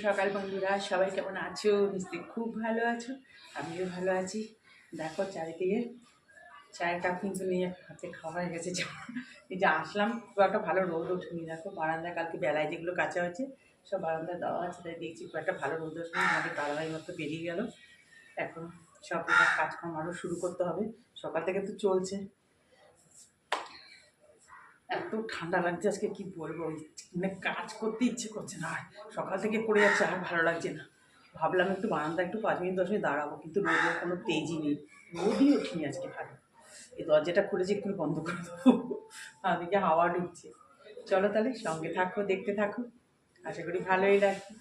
সকাল বন্ধুরা, সবাই কেমন আছো? নিশ্চয়ই খুব ভালো আছো, আমিও ভালো আছি। দেখো চারিদিকে চায়ের কাপ কিন্তু নিয়ে হাতে খাওয়া হয়ে গেছে। এই যে আসলাম, খুব একটা ভালো রোদ ওঠেনি। দেখো বারান্দায় কালকে বেলায় যেগুলো কাঁচা হয়েছে সব বারান্দায় দেওয়া আছে, তাই দেখছি খুব একটা ভালো রোদ ওঠেনি। আমাদের বারান্দায় মতো বেরিয়ে গেল। এখন সব কাজকর্ম আরও শুরু করতে হবে। সকাল থেকে তো চলছে। এত ঠান্ডা লাগছে আজকে, কি বলবো, মানে কাজ করতে ইচ্ছে করছে না। আর সকাল থেকে পড়ে যাচ্ছে, আর ভালো লাগছে না। ভাবলাম একটু বারান্দা একটু 5 মিনিট 10 মিনিট দাঁড়াবো, কিন্তু রোদের কোনো তেজই নেই। রোদই ওঠেনি আজকে ভালো। এই দরজাটা খুলেছি, একটু বন্ধ করে দেবো, ওদিকে হাওয়া ঢুকছে। চলো তাহলে সঙ্গে থাকো, দেখতে থাকো, আশা করি ভালোই লাগবে।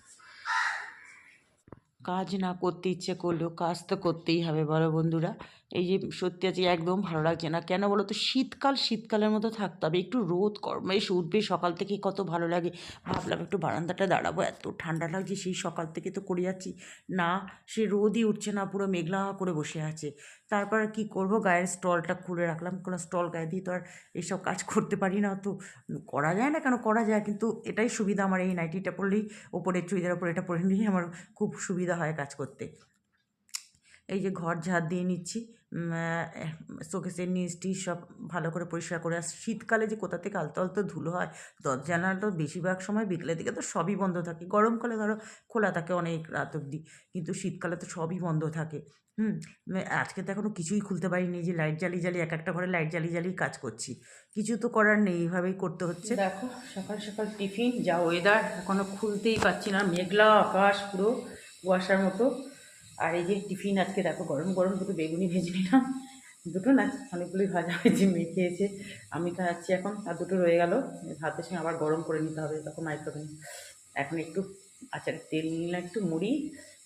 কাজ না করতে ইচ্ছে করলেও কাজ তো করতেই হবে বলো বন্ধুরা। এই যে সত্যি আজকে একদম ভালো লাগছে না, কেন বলো তো? শীতকালের মতো থাকতে হবে, একটু রোদ কর্মে এসে উঠবে সকাল থেকে, কত ভালো লাগে। ভাবলাম একটু বারান্দাটা দাঁড়াবো, এত ঠান্ডা লাগছে, সেই সকাল থেকে তো করে যাচ্ছি না, সে রোদই উঠছে না, পুরো মেঘলা করে বসে আছে। তারপর আর কী করবো, গায়ের স্টলটা খুলে রাখলাম, কোনো স্টল গায়ে দিয়ে তো আর এইসব কাজ করতে পারি না। তো করা যায় না কেন, করা যায়, কিন্তু এটাই সুবিধা আমার, এই নাইটিটা পরলেই, ওপরে চুড়িদার ওপরে এটা পরে নিয়েই আমার খুব সুবিধা হয় কাজ করতে। এই যে ঘর ঝাড় দিয়ে নিচ্ছি, শোকেসের নিচ টিচ সব ভালো করে পরিষ্কার করে। আর শীতকালে যে কোথা থেকে আলতো আলতো ধুলো হয়, দরজা জানালা বেশিরভাগ সময় বিকেলের দিকে তো সবই বন্ধ থাকে। গরমকালে ধরো খোলা থাকে অনেক রাত অবধি, কিন্তু শীতকালে তো সবই বন্ধ থাকে। আজকে তো এখনও কিছুই খুলতে পারিনি, যে লাইট জ্বালিয়ে জ্বালিয়ে এক একটা ঘরে লাইট জ্বালিয়ে জ্বালিয়ে কাজ করছি। কিছু তো করার নেই, এইভাবেই করতে হচ্ছে। দেখো সকাল সকাল টিফিন, যা ওয়েদার, এখনো খুলতেই পারছি না, মেঘলা আকাশ পুরো কুয়াশার মতো। আর এই যে টিফিন আজকে দেখো, গরম গরম দুটো বেগুনি ভেজে নিলাম। দুটো না, অনেকগুলোই ভাজা হয়েছে, মেয়ে খেয়েছে, আমি খাচ্ছি এখন, আর দুটো রয়ে গেল। ভাতের সঙ্গে আবার গরম করে নিতে হবে তখন মাইক্রোওভেনে। এখন একটু আচারের তেল নিলাম, একটু মুড়ি,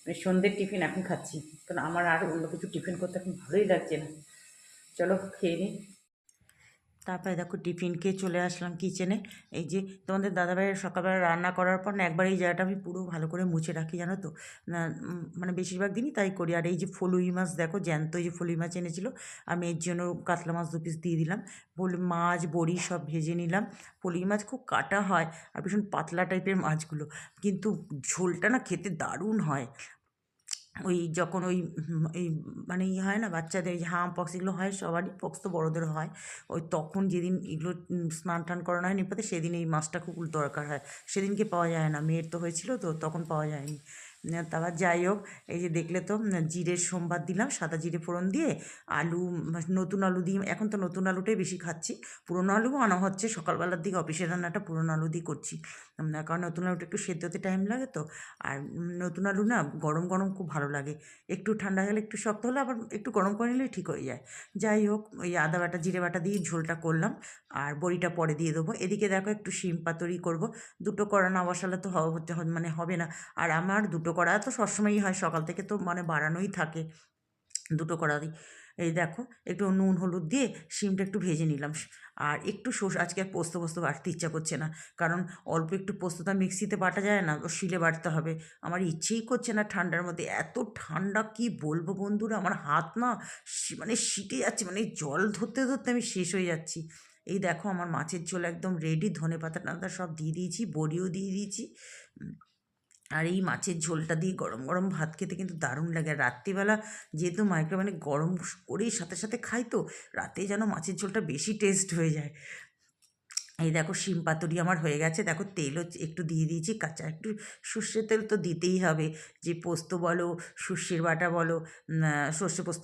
মানে সন্ধ্যের টিফিন এখন খাচ্ছি, কারণ আমার আর অন্য কিছু টিফিন করতে এখন ভালোই লাগছে না। চলো খেয়ে নিই। তারপরে দেখো টিফিন খেয়ে চলে আসলাম কিচেনে। এই যে তোমাদের দাদাভাইয়ের সকালবেলা রান্না করার পর না একবার এই জায়গাটা আমি পুরো ভালো করে মুছে রাখি, জানো তো। মানে বেশিরভাগ দিনই তাই করি। আর এই যে ফলুই মাছ দেখো, জ্যান্ত এই যে ফলুই মাছ এনেছিল, আমি এর জন্য কাতলা মাছ 2 পিস দিয়ে দিলাম। মাছ বড়ি সব ভেজে নিলাম। ফলুই মাছ খুব কাটা হয়, আর ভীষণ পাতলা টাইপের মাছগুলো, কিন্তু ঝোলটা না খেতে দারুণ হয়। ওই যখন ওই এই মানে হয় না, বাচ্চাদের এই হাম পক্স এগুলো হয়, সবারই পক্স তো বড়োদেরও হয়। ওই তখন যেদিন এগুলো স্নান টান করানো হয় নিপাতে, সেদিন এই মাছটা খুব দরকার হয়। সেদিনকে পাওয়া যায় না, মেয়ের তো হয়েছিল তো তখন পাওয়া যায়নি। তারপর যাই হোক, এই যে দেখলে তো, জিরের সম্বাদ দিলাম, সাদা জিরে ফোড়ন দিয়ে, আলু, নতুন আলু দিয়ে, এখন তো নতুন আলুটাই বেশি খাচ্ছি। পুরোনো আলুও আনা হচ্ছে, সকালবেলার দিকে অফিসের রান্নাটা পুরোনো আলু দিয়ে করছি, কারণ নতুন আলুটা একটু সেদ্ধ হতে টাইম লাগে তো। আর নতুন আলু না গরম গরম খুব ভালো লাগে, একটু ঠান্ডা গেলে, একটু শক্ত হলে আবার একটু গরম করে নিলেই ঠিক হয়ে যায়। যাই হোক, ওই আদা বাটা জিরে বাটা দিয়ে ঝোলটা করলাম, আর বড়িটা পরে দিয়ে দেবো। এদিকে দেখো একটু শিম পাতুরি করবো। দুটো কড়া না বসালে তো মানে হবে না। আর আমার দুটো কড়া তো সবসময়ই হয়, সকাল থেকে তো মানে বাড়ানোই থাকে, দুটো কড়া দিই। এই দেখো একটু নুন হলুদ দিয়ে শিমটা একটু ভেজে নিলাম। আর একটু আজকে আর পোস্ত বাটতে ইচ্ছা করছে না, কারণ অল্প একটু পোস্তটা মিক্সিতে বাটা যায় না, ও শিলে বাটতে হবে। আমার ইচ্ছেই করছে না ঠান্ডার মধ্যে, এত ঠান্ডা কি বলবো বন্ধুরা, আমার হাত না মানে শীতে যাচ্ছে, মানে জল ধরতে ধরতে আমি শেষ হয়ে যাচ্ছি। এই দেখো আমার মাছের ঝোল একদম রেডি, ধনেপাতা টাতা সব দিয়ে দিয়েছি, বড়িও দিয়ে দিয়েছি। আর এই মাছের ঝোলটা দিয়ে গরম গরম ভাত খেতে কিন্তু দারুণ লাগে। আর রাত্রিবেলা যেহেতু মাইক্রোওভেনে গরম করেই সাথে সাথে খাই, তো রাতে যেন মাছের ঝোলটা বেশি টেস্ট হয়ে যায়। এই দেখো শিম পাতুরি আমার হয়ে গেছে, দেখো তেলও একটু দিয়ে দিয়েছি কাঁচা, একটু সর্ষের তেল তো দিতেই হবে। যে পোস্ত বলো, সর্ষের বাটা বলো, সর্ষে পোস্ত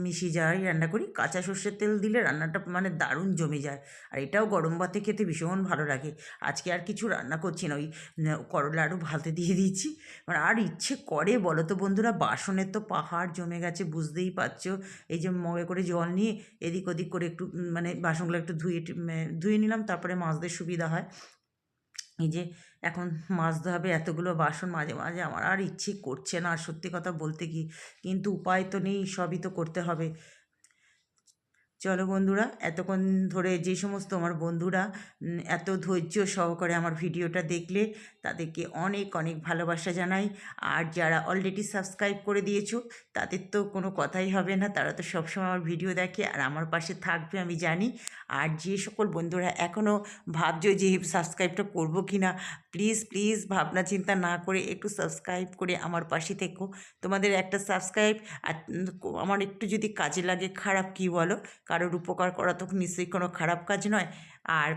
মিশিয়ে যাই রান্না করি, কাঁচা সর্ষের তেল দিলে রান্নাটা মানে দারুণ জমে যায়। আর এটাও গরম ভাতে খেতে ভীষণ ভালো লাগে। আজকে আর কিছু রান্না করছি না, ওই করলা আরও ভাতে দিয়ে দিয়েছি। মানে আর ইচ্ছে করে বলো তো বন্ধুরা, বাসনের তো পাহাড় জমে গেছে, বুঝতেই পারছো। এই যে মগে করে জল নিয়ে এদিক ওদিক করে একটু মানে বাসনগুলো একটু ধুয়ে নিলাম, তারপরে মাজতে সুবিধা হয়। এই যে এখন মাজতে হবে এতগুলো বাসন, মাঝে মাঝে আমার আর ইচ্ছে করছে না, আর সত্যি কথা বলতে কি, কিন্তু উপায় তো নেই, সবই তো করতে হবে। চলো বন্ধুরা, এতক্ষণ ধরে যে সমস্ত আমার বন্ধুরা এত ধৈর্য সহকারে আমার ভিডিওটা দেখলে তাদেরকে অনেক অনেক ভালোবাসা জানাই। আর যারা অলরেডি সাবস্ক্রাইব করে দিয়েছো তাদের তো কোনো কথাই হবে না, তারা তো সবসময় আমার ভিডিও দেখে আর আমার পাশে থাকবে আমি জানি। আর যে সকল বন্ধুরা এখনও ভাবছো যে সাবস্ক্রাইবটা করবো কি না, প্লিজ প্লিজ ভাবনা চিন্তা না করে একটু সাবস্ক্রাইব করে আমার পাশে থেকো। তোমাদের একটা সাবস্ক্রাইব আর আমার একটু যদি কাজে লাগে, খারাপ কি বলো, কারোর উপকার করা তো নিশ্চয়ই কোনো খারাপ কাজ নয়। আর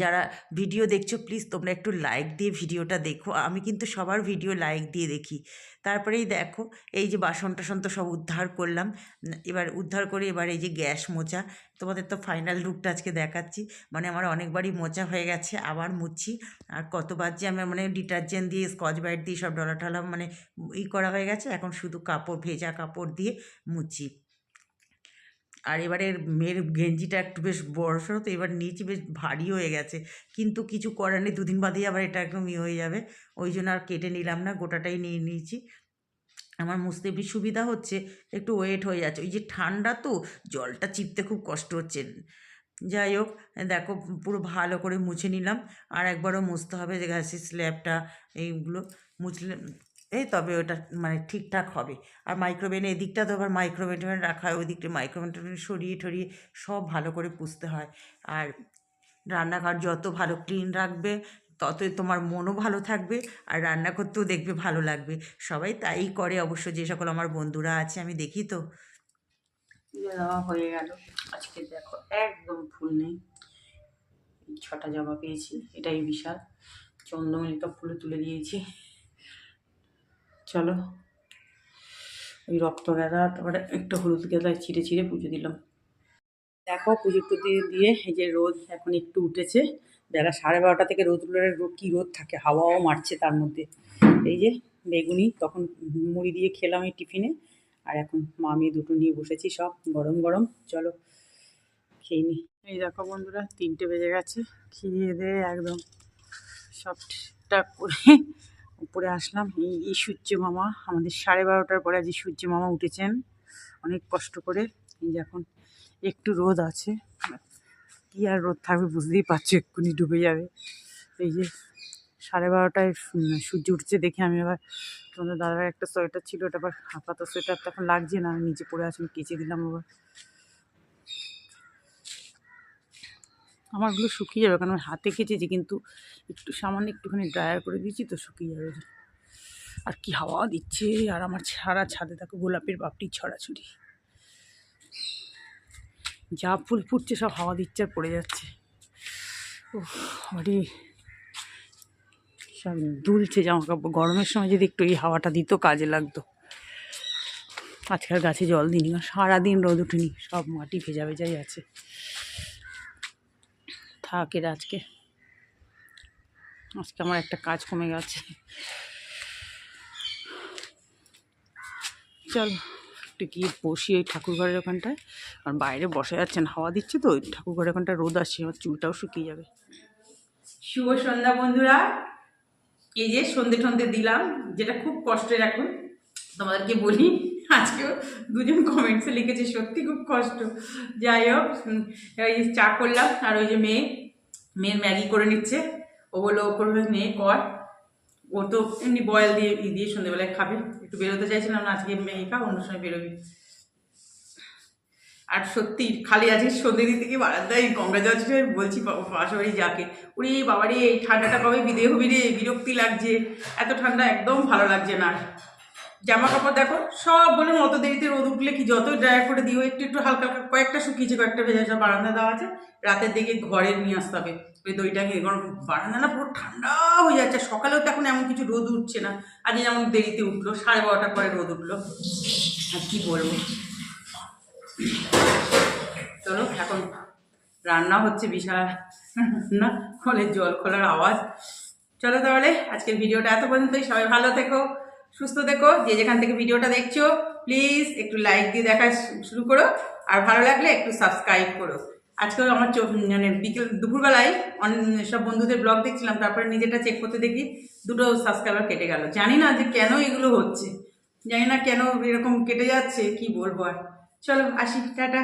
যারা ভিডিও দেখছো প্লিজ তোমরা একটু লাইক দিয়ে ভিডিওটা দেখো, আমি কিন্তু সবার ভিডিও লাইক দিয়ে দেখি। তারপরেই দেখো এই যে বাসন টাসন তো সব উদ্ধার করলাম, এবার উদ্ধার করে এবার এই যে গ্যাস মোছা, তোমাদের তো ফাইনাল লুকটা আজকে দেখাচ্ছি। মানে আমার অনেকবারই মোছা হয়ে গেছে, আবার মুছছি। আর কতবার যে আমি মানে ডিটারজেন্ট দিয়ে স্কচ ব্রাইট দিয়ে সব ডলা টলা মানে করা হয়ে গেছে, এখন শুধু কাপড় ভেজা কাপড় দিয়ে মুছছি। আর এবারের মেয়ের গেঞ্জিটা একটু বেশ বড়সড়, তো এবার নিয়েছি, বেশ ভারী হয়ে গেছে, কিন্তু কিছু করার নেই, দুদিন বাদেই আবার এটা একদম হয়ে যাবে, ওই জন্য আর কেটে নিলাম না, গোটাটাই নিয়ে নিয়েছি। আমার মুছতে বেশ সুবিধা হচ্ছে, একটু ওয়েট হয়ে যাচ্ছে, ওই যে ঠান্ডা তো জলটা চিপতে খুব কষ্ট হচ্ছে। যাই হোক, দেখো পুরো ভালো করে মুছে নিলাম, আর একবারও মুছতে হবে যে গ্যাসের স্ল্যাবটা, এইগুলো মুছলে এই তবে ওটা মানে ঠিকঠাক হবে। আর মাইক্রোওভেনে এদিকটা তো আবার মাইক্রোওভেনে রাখা হয়, ওই দিকটা মাইক্রোওভেনে সরিয়ে ঠরিয়ে সব ভালো করে পুছতে হয়। আর রান্নাঘর যত ভালো ক্লিন রাখবে ততই তোমার মনও ভালো থাকবে, আর রান্না করতেও দেখবে ভালো লাগবে। সবাই তাই করে অবশ্য, যে সকল আমার বন্ধুরা আছে আমি দেখি তো। দেওয়া হয়ে গেল। আজকে দেখো একদম ফুল নেই, 6টা জবা পেয়েছি, এটাই বিশাল। চন্দ্রমল্লিকা ফুলে তুলে দিয়েছি। চলো ওই রক্ত গাঁদা, তারপরে একটু হলুদ গাঁদা ছিঁড়ে ছিঁড়ে পুজো দিলাম। দেখো পুজো টুজো দিয়ে এই যে রোদ এখন একটু উঠেছে, বেলা 12:30 থেকে রোদ উঠলে কী রোদ থাকে, হাওয়াও মারছে তার মধ্যে। এই যে বেগুনি তখন মুড়ি দিয়ে খেলাম এই টিফিনে, আর এখন মামি দুটো নিয়ে বসেছি, সব গরম গরম। চলো খেয়ে নিই। এই দেখো বন্ধুরা 3টে বেজে গেছে, খেয়ে দিয়ে একদম সব ঠিকঠাক করে উপরে আসলাম। এই সূর্য মামা আমাদের 12:30টার পরে আজ সূর্য মামা উঠেছেন অনেক কষ্ট করে। এই যে এখন একটু রোদ আছে, কি আর রোদ থাকবে বুঝতেই পারছো, এক্ষুনি ডুবে যাবে। এই যে 12:30টায় সূর্য উঠছে দেখে আমি আবার, তোমাদের দাদার একটা সোয়েটার ছিল, ওটা আবার আপাতত সোয়েটার তো এখন লাগছে না, আমি নিচে পড়ে আসলাম, কেচে দিলাম আবার। আমারগুলো শুকিয়ে যাবে, কারণ আমি হাতে কেচেছি, কিন্তু একটু সামান্য একটুখানি ড্রায়ার করে দিয়েছি তো শুকিয়ে যাবে। আর কি হাওয়া দিচ্ছে, আর আমার সারা ছাদে দেখো গোলাপের পাপড়ি ছড়াছড়ি, যা ফুল ফুটছে সব হাওয়া দিচ্ছে আর পড়ে যাচ্ছে। ও আরে সব দুলছে জামা কাপড়, গরমের সময় যদি একটু এই হাওয়াটা দিত কাজে লাগতো। আজকাল গাছে জল দিইনি, সারাদিন রোদ উঠেনি, সব মাটি ভেজা ভেজাই আছে। থাকে আজকে আজকে আমার একটা কাজ কমে গেছে। চলো একটু গিয়ে বসি ওই ঠাকুর ঘরের ওখানটায়, আর বাইরে বসা যাচ্ছে না, হাওয়া দিচ্ছে তো, ওই ঠাকুর ঘরের ওখানটায় রোদ আসছে, আমার চুলটাও শুকিয়ে যাবে। শুভ সন্ধ্যা বন্ধুরা, এই যে সন্ধে ঠন্ধে দিলাম, যেটা খুব কষ্টের এখন তোমাদেরকে বলি। আজকেও দুজন কমেন্টসে লিখেছে সত্যি খুব কষ্ট। যাই হোক, ওই চা করলাম, আর ওই যে মেয়ের ম্যাগি করে নিচ্ছে, ও বললো ও করবে, মেয়ে কর, ও তো এমনি বয়েল দিয়ে সন্ধ্যেবেলায় খাবে। একটু বেরোতে চাইছিলাম না, আজকে মেয়ে খা, অন্য সময় বেরোবি। আর সত্যি খালি আজকে সন্ধ্যে দিতে গিয়ে বারান্দায় গঙ্গা জলটা বলছি পাশাবাড়ি যাকে, উনি বাবারে এই ঠান্ডাটা কবে বিদে হবি রে, বিরক্তি লাগছে, এত ঠান্ডা একদম ভালো লাগছে না। জামা কাপড় দেখো সব বলে মতো দেরিতে রোদ উঠলে কি যত ড্রায়ার করে দিও, একটু একটু হালকা হালকা কয়েকটা শুকিয়েছে, কয়েকটা ভেজা, সব বারান্দা দেওয়া আছে, রাতের দিকে ঘরে নিয়ে আসতে হবে ওই দইটাকে, কারণ বারান্দা না পুরো ঠান্ডা হয়ে যাচ্ছে। সকালেও তো এখন এমন কিছু রোদ উঠছে না, আজ যেমন দেরিতে উঠলো, 12:30টার পরে রোদ উঠলো, আর কি বলবো। চলো এখন রান্না হচ্ছে, বিশাল না কলের জল খোলার আওয়াজ। চলো তাহলে আজকের ভিডিওটা এত পর্যন্তই, সবাই ভালো থেকো, সুস্থ থেকো, যে যেখান থেকে ভিডিওটা দেখছো প্লিজ একটু লাইক দিয়ে দেখা শুরু করো, আর ভালো লাগলে একটু সাবস্ক্রাইব করো। আজকেও আমার মানে দুপুরবেলায় সব বন্ধুদের ব্লগ দেখছিলাম, তারপরে নিজেটা চেক করতে দেখি 2টো সাবস্ক্রাইবার কেটে গেল। জানি না যে কেন এগুলো হচ্ছে, জানি না কেন এরকম কেটে যাচ্ছে, কি বলবো আর। চলো আসি, টাটা।